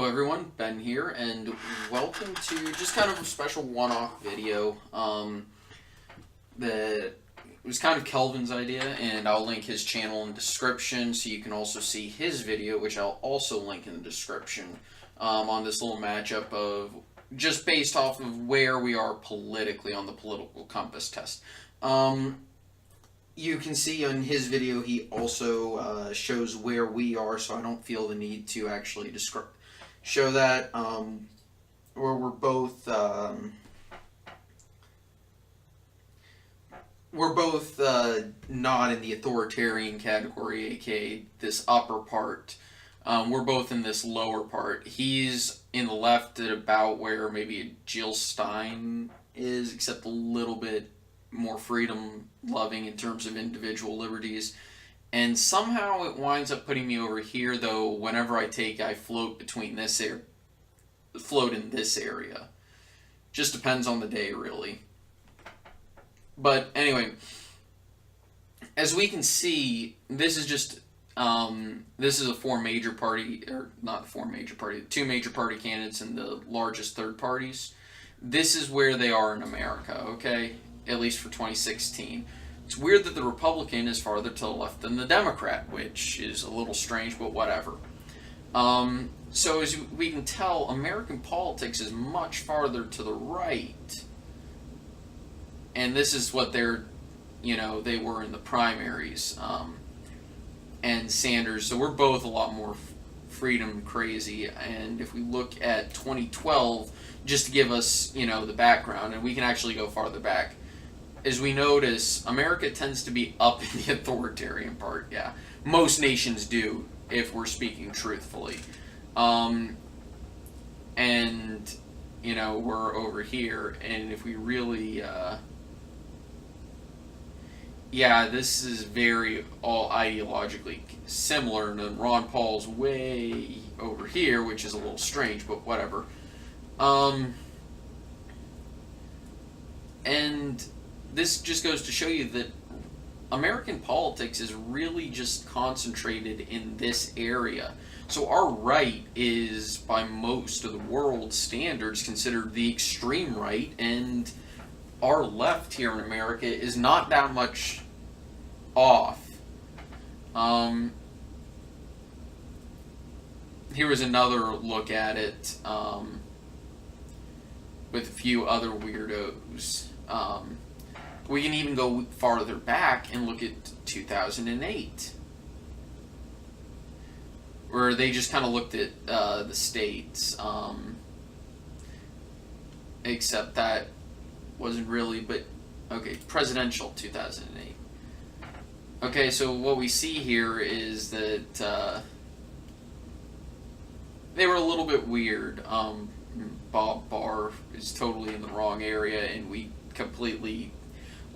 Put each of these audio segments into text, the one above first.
Hello everyone, Ben here, and welcome to just kind of a special one-off video that was kind of Kelvin's idea, and I'll link his channel in the description so you can also see his video, which I'll also link in the description, on this little matchup of just based off of where we are politically on the political compass test. You can see on his video he also shows where we are, so I don't feel the need to actually show that, where we're both not in the authoritarian category, aka this upper part. We're both in this lower part. He's in the left at about where maybe Jill Stein is, except a little bit more freedom loving in terms of individual liberties. And somehow it winds up putting me over here, though whenever I float between float in this area. Just depends on the day, really. But anyway, as we can see, this is just, this is a two major party candidates and the largest third parties. This is where they are in America, okay? At least for 2016. It's weird that the Republican is farther to the left than the Democrat, which is a little strange, but whatever. So as we can tell, American politics is much farther to the right. And this is what they were in the primaries. And Sanders, so we're both a lot more freedom crazy. And if we look at 2012, just to give us, the background, and we can actually go farther back, as we notice, America tends to be up in the authoritarian part, yeah. Most nations do, if we're speaking truthfully. And, we're over here, and if we really, this is very all ideologically similar, and then Ron Paul's way over here, which is a little strange, but whatever. And this just goes to show you that American politics is really just concentrated in this area. So our right is, by most of the world's standards, considered the extreme right, and our left here in America is not that much off. Here was another look at it with a few other weirdos. We can even go farther back and look at 2008, where they just kind of looked at the states, except that wasn't really, but okay, presidential 2008. Okay, so what we see here is that they were a little bit weird. Bob Barr is totally in the wrong area, and we completely...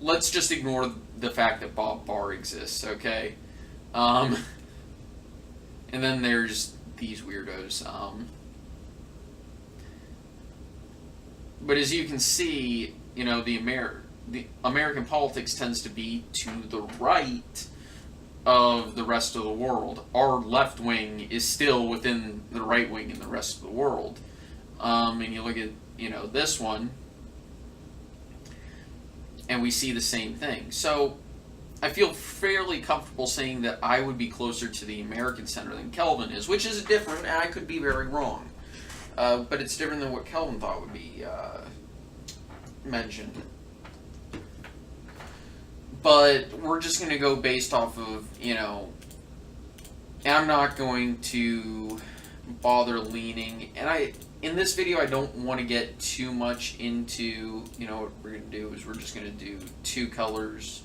Let's just ignore the fact that Bob Barr exists, okay? And then there's these weirdos. But as you can see, the American politics tends to be to the right of the rest of the world. Our left wing is still within the right wing in the rest of the world. And you look at, this one, and we see the same thing. So I feel fairly comfortable saying that I would be closer to the American center than Kelvin is, which is different, and I could be very wrong. But it's different than what Kelvin thought would be mentioned. But we're just going to go based off of, and I'm not going to bother leaning, and in this video, I don't want to get too much into, what we're going to do is we're just going to do two colors,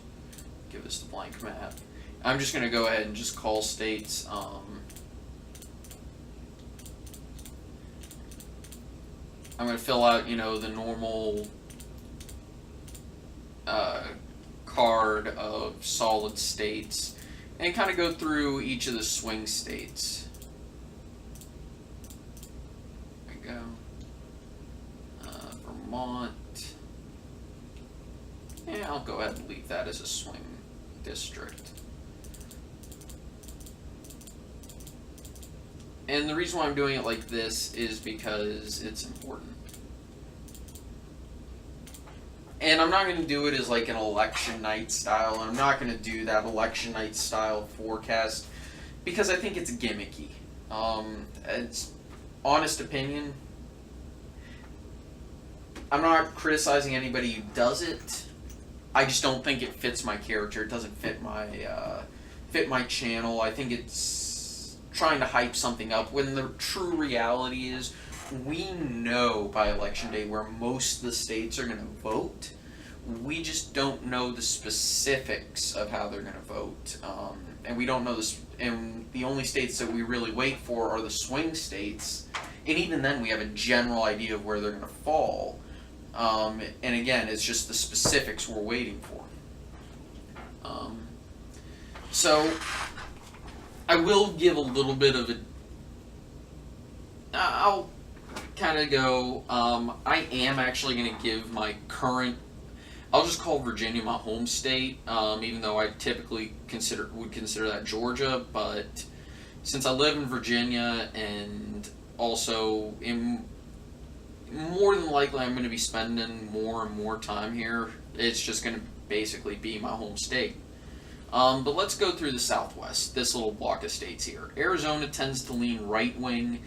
give us the blank map. I'm just going to go ahead and just call states, I'm going to fill out, the normal card of solid states, and kind of go through each of the swing states. Vermont. Yeah, I'll go ahead and leave that as a swing district. And the reason why I'm doing it like this is because it's important. And I'm not going to do it as like an election night style. I'm not going to do that election night style forecast because I think it's gimmicky. It's honest opinion. I'm not criticizing anybody who does it. I just don't think it fits my character. It doesn't fit my channel. I think it's trying to hype something up when the true reality is we know by election day where most of the states are going to vote. We just don't know the specifics of how they're going to vote. And we don't know this. And the only states that we really wait for are the swing states. And even then, we have a general idea of where they're going to fall. And again, it's just the specifics we're waiting for. So, I will give a little bit of a. I'll kind of go. I am actually going to give my current. I'll just call Virginia my home state, even though I typically would consider that Georgia. But since I live in Virginia and also more than likely I'm going to be spending more and more time here, it's just going to basically be my home state. But let's go through the Southwest, this little block of states here. Arizona tends to lean right-wing.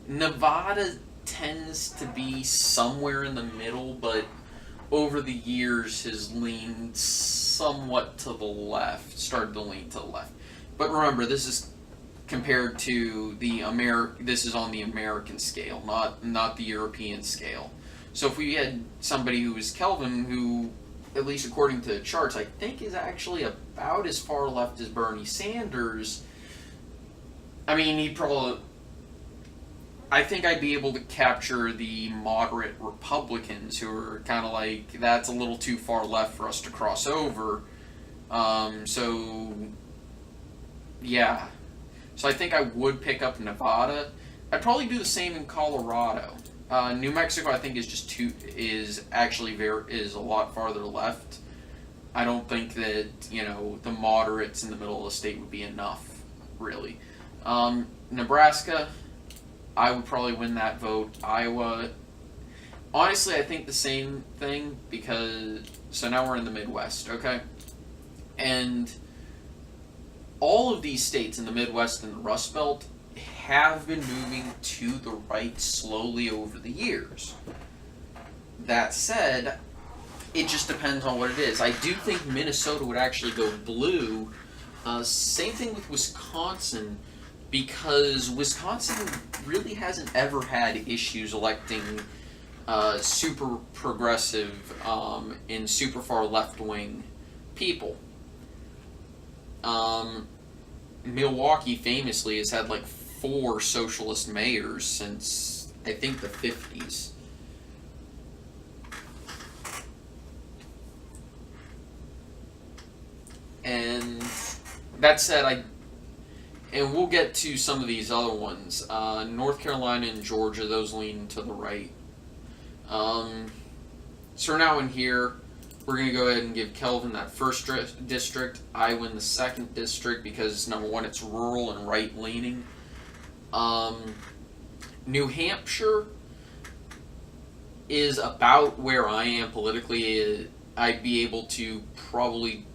Nevada tends to be somewhere in the middle, but over the years has leaned somewhat to the left, started to lean to the left. But remember, this is compared to this is on the American scale, not the European scale. So if we had somebody who was Kelvin, who, at least according to the charts, I think is actually about as far left as Bernie Sanders, I mean, I think I'd be able to capture the moderate Republicans who are kind of like, that's a little too far left for us to cross over. So, yeah. So I think I would pick up Nevada. I'd probably do the same in Colorado. New Mexico, I think, is a lot farther left. I don't think that, the moderates in the middle of the state would be enough, really. Nebraska, I would probably win that vote. Iowa, honestly, I think the same thing so now we're in the Midwest, okay? And all of these states in the Midwest and the Rust Belt have been moving to the right slowly over the years. That said, it just depends on what it is. I do think Minnesota would actually go blue. Same thing with Wisconsin, because Wisconsin really hasn't ever had issues electing super progressive and super far left-wing people. Milwaukee famously has had like 4 socialist mayors since, I think, the 50s. And that said, and we'll get to some of these other ones. North Carolina and Georgia, those lean to the right. So we're now in here. We're going to go ahead and give Kelvin that first district. I win the second district because, number one, it's rural and right-leaning. New Hampshire is about where I am politically. I'd be able to probably,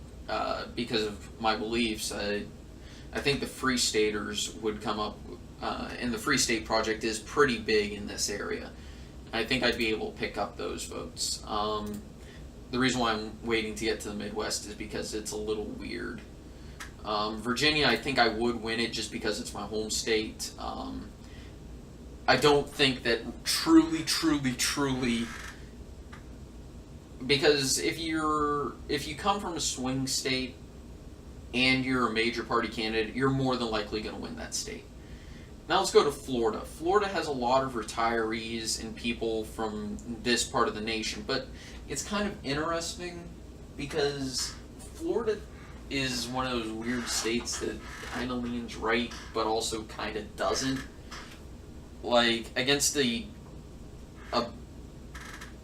because of my beliefs, I think the Free Staters would come up, and the Free State Project is pretty big in this area. I think I'd be able to pick up those votes. The reason why I'm waiting to get to the Midwest is because it's a little weird. Virginia, I think I would win it just because it's my home state. I don't think that truly, because if you come from a swing state and you're a major party candidate, you're more than likely going to win that state. Now let's go to Florida. Florida has a lot of retirees and people from this part of the nation, but it's kind of interesting because Florida is one of those weird states that kind of leans right, but also kind of doesn't. Like, against a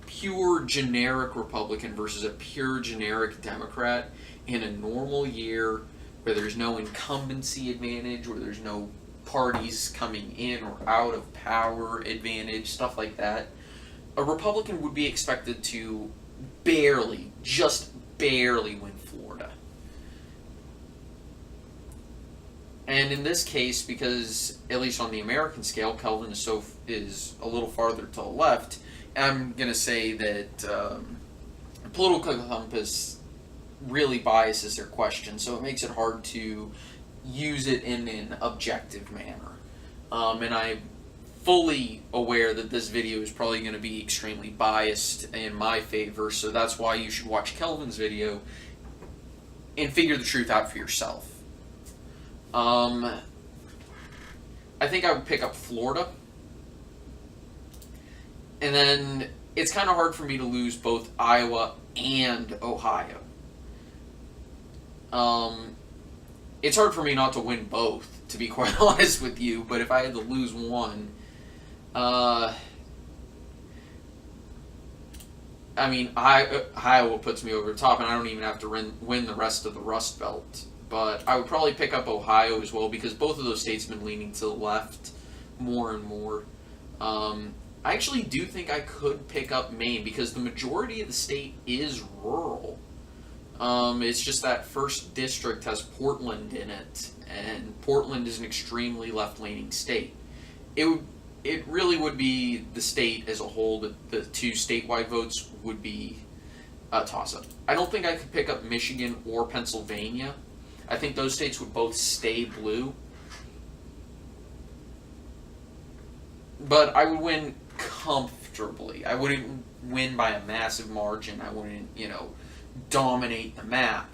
pure generic Republican versus a pure generic Democrat in a normal year where there's no incumbency advantage, where there's no parties coming in or out of power advantage, stuff like that, a Republican would be expected to barely, just barely win Florida. And in this case, because at least on the American scale, Kelvin is a little farther to the left, I'm going to say that political compass really biases their question, so it makes it hard to use it in an objective manner. And I'm fully aware that this video is probably going to be extremely biased in my favor, so that's why you should watch Kelvin's video and figure the truth out for yourself. I think I would pick up Florida. And then it's kind of hard for me to lose both Iowa and Ohio. It's hard for me not to win both, to be quite honest with you, but if I had to lose one, I mean, Iowa puts me over the top, and I don't even have to win the rest of the Rust Belt. But I would probably pick up Ohio as well, because both of those states have been leaning to the left more and more. I actually do think I could pick up Maine, because the majority of the state is rural. It's just that first district has Portland in it, and Portland is an extremely left-leaning state. It really would be the state as a whole. The two statewide votes would be a toss-up. I don't think I could pick up Michigan or Pennsylvania. I think those states would both stay blue. But I would win comfortably. I wouldn't win by a massive margin. I wouldn't, dominate the map.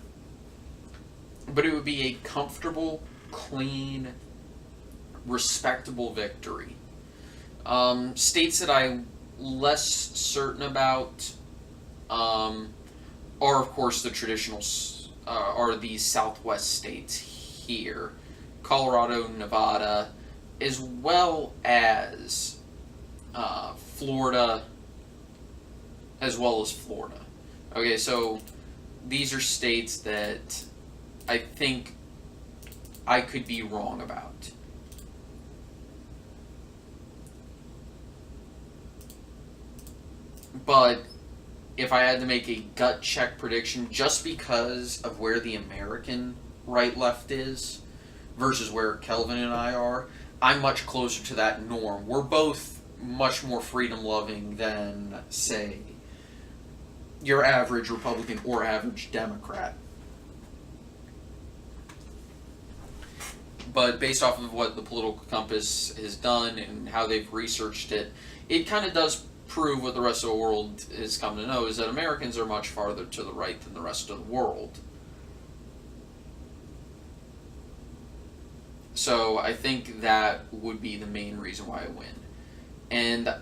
But it would be a comfortable, clean, respectable victory. States that I'm less certain about are, of course, the traditional, are these southwest states here. Colorado, Nevada, as well as Florida, Okay, so these are states that I think I could be wrong about. But if I had to make a gut check prediction, just because of where the American right-left is versus where Kelvin and I are, I'm much closer to that norm. We're both much more freedom-loving than, say, your average Republican or average Democrat. But based off of what the political compass has done and how they've researched it, it kind of does prove what the rest of the world has come to know, is that Americans are much farther to the right than the rest of the world. So I think that would be the main reason why I win. And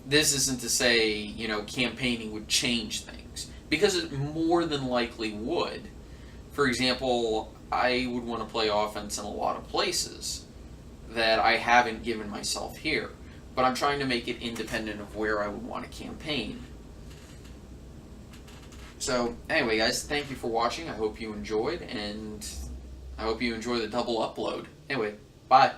this isn't to say, campaigning would change things, because it more than likely would. For example, I would want to play offense in a lot of places that I haven't given myself here. But I'm trying to make it independent of where I would want to campaign. So, anyway, guys, thank you for watching. I hope you enjoyed, and I hope you enjoy the double upload. Anyway, bye.